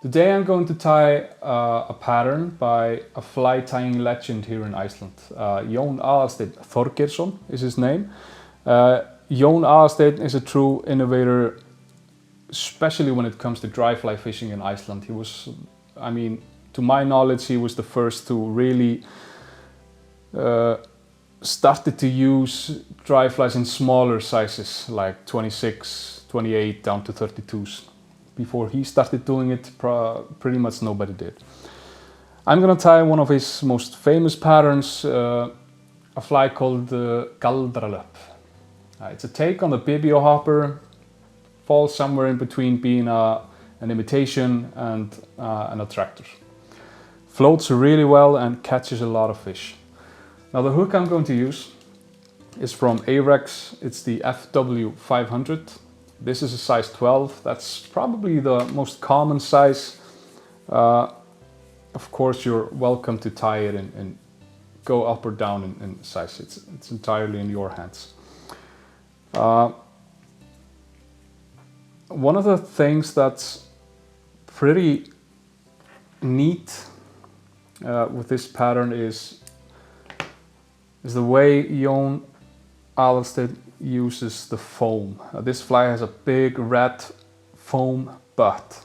Today I'm going to tie a pattern by a fly tying legend here in Iceland. Jón Aðalsteinn Þorgeirsson is his name. Jón Aðalsteinn is a true innovator, especially when it comes to dry fly fishing in Iceland. He was, I mean, to my knowledge, he was the first to really started to use dry flies in smaller sizes, like 26, 28 down to 32s. Before he started doing it, pretty much nobody did. I'm gonna tie one of his most famous patterns, a fly called the Galdralöpp. It's a take on the Bibio Hopper, falls somewhere in between being an imitation and an attractor. Floats really well and catches a lot of fish. Now the hook I'm going to use is from Arex. It's the FW 500. This is a size 12. That's probably the most common size. Of course, you're welcome to tie it and go up or down in size. It's entirely in your hands. One of the things that's pretty neat with this pattern is the way Jón Aðalsteinn uses the foam. This fly has a big red foam butt.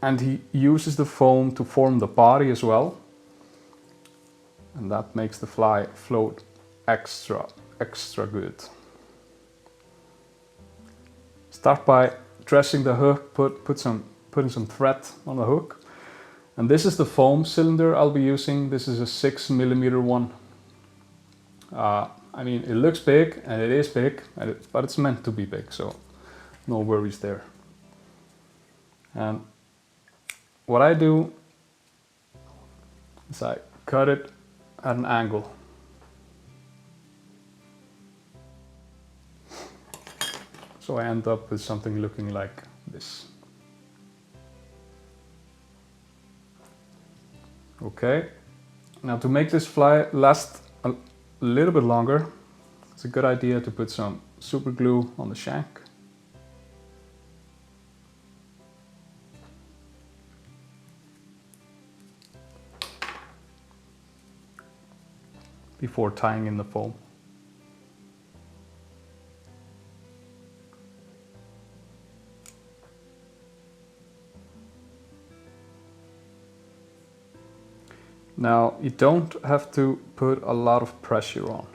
And he uses the foam to form the body as well. And that makes the fly float extra good. Start by dressing the hook, putting some thread on the hook. And this is the foam cylinder I'll be using. This is a 6mm one. I mean, it looks big and it is big, but it's meant to be big, so no worries there. And what I do is I cut it at an angle. So I end up with something looking like this. Okay, now to make this fly last a little bit longer, it's a good idea to put some super glue on the shank. Before tying in the foam. Now, you don't have to put a lot of pressure on.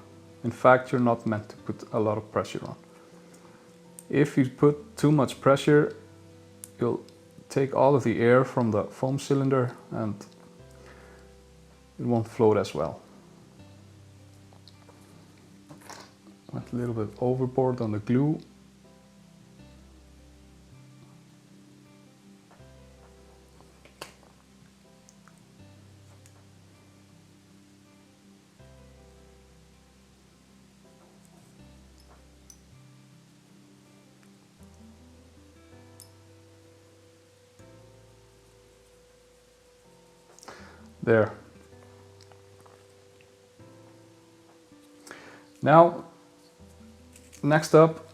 In fact, you're not meant to put a lot of pressure on. If you put too much pressure, you'll take all of the air from the foam cylinder and it won't float as well. Went a little bit overboard on the glue. There. Now, next up,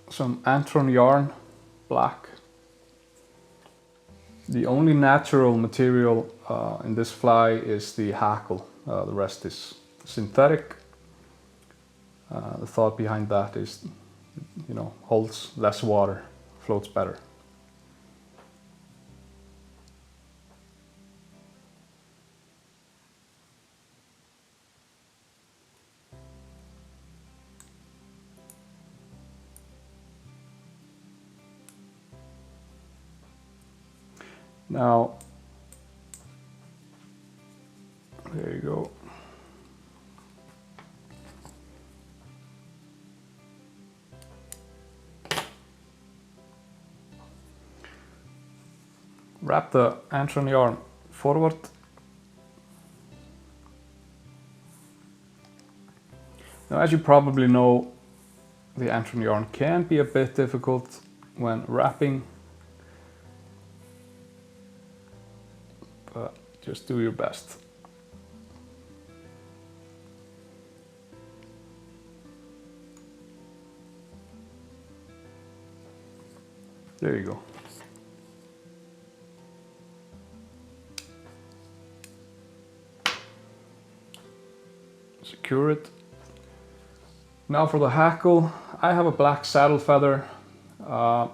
some Antron yarn, black. The only natural material in this fly is the Hackle. The rest is synthetic. The thought behind that is, you know, holds less water, floats better. Now, there you go. Wrap the Antron yarn forward. Now, as you probably know, the Antron yarn can be a bit difficult when wrapping. But just do your best. There you go. Secure it. Now for the hackle, I have a black saddle feather. I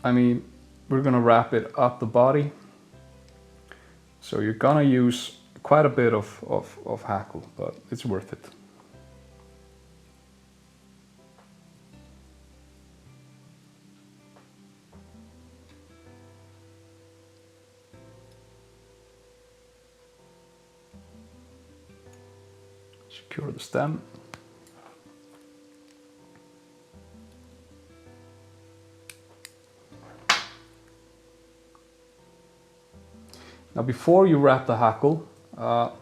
mean, we're gonna wrap it up the body. So you're gonna use quite a bit of hackle, but it's worth it. Secure the stem. Now before you wrap the hackle,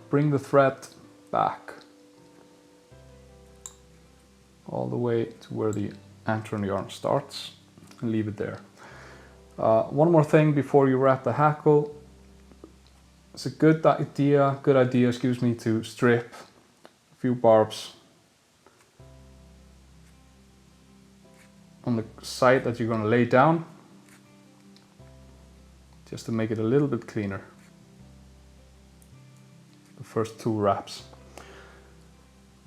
bring the thread back all the way to where the Antron yarn starts and leave it there. One more thing before you wrap the hackle. It's a good idea, to strip a few barbs on the side that you're going to lay down, just to make it a little bit cleaner. The first two wraps.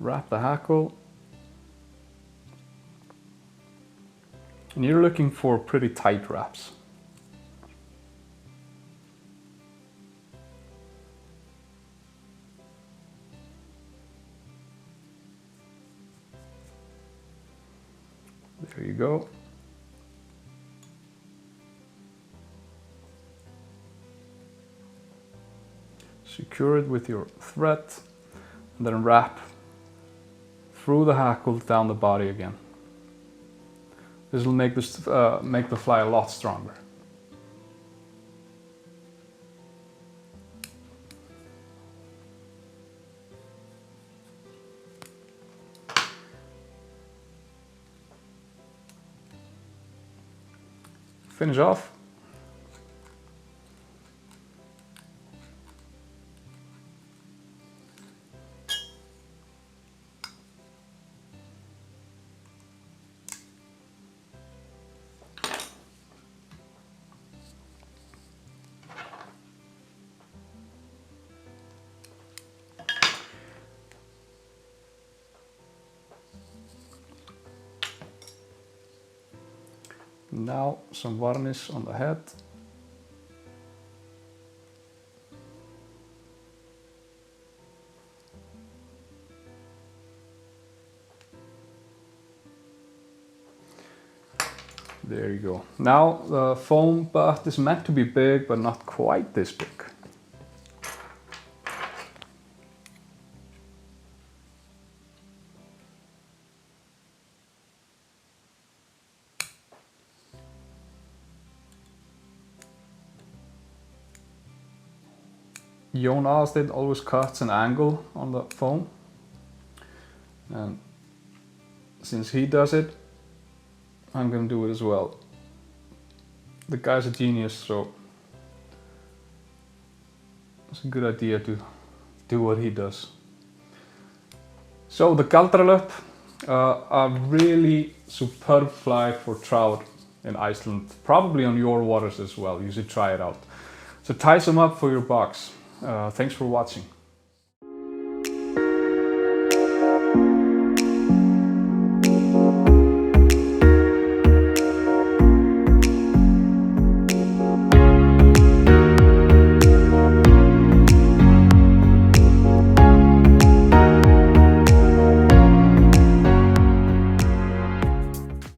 Wrap the hackle. And you're looking for pretty tight wraps. There you go. Secure it with your thread and then wrap through the hackle down the body again. This will make the fly a lot stronger. Finish off. Now some varnish on the head. There you go. Now the foam butt is meant to be big, but not quite this big. Jón Aðalsteinn always cuts an angle on the foam, and since he does it, I'm gonna do it as well. The guy's a genius, so it's a good idea to do what he does. So the Galdralöpp, a really superb fly for trout in Iceland, probably on your waters as well. You should try it out. So tie some up for your box. Thanks for watching.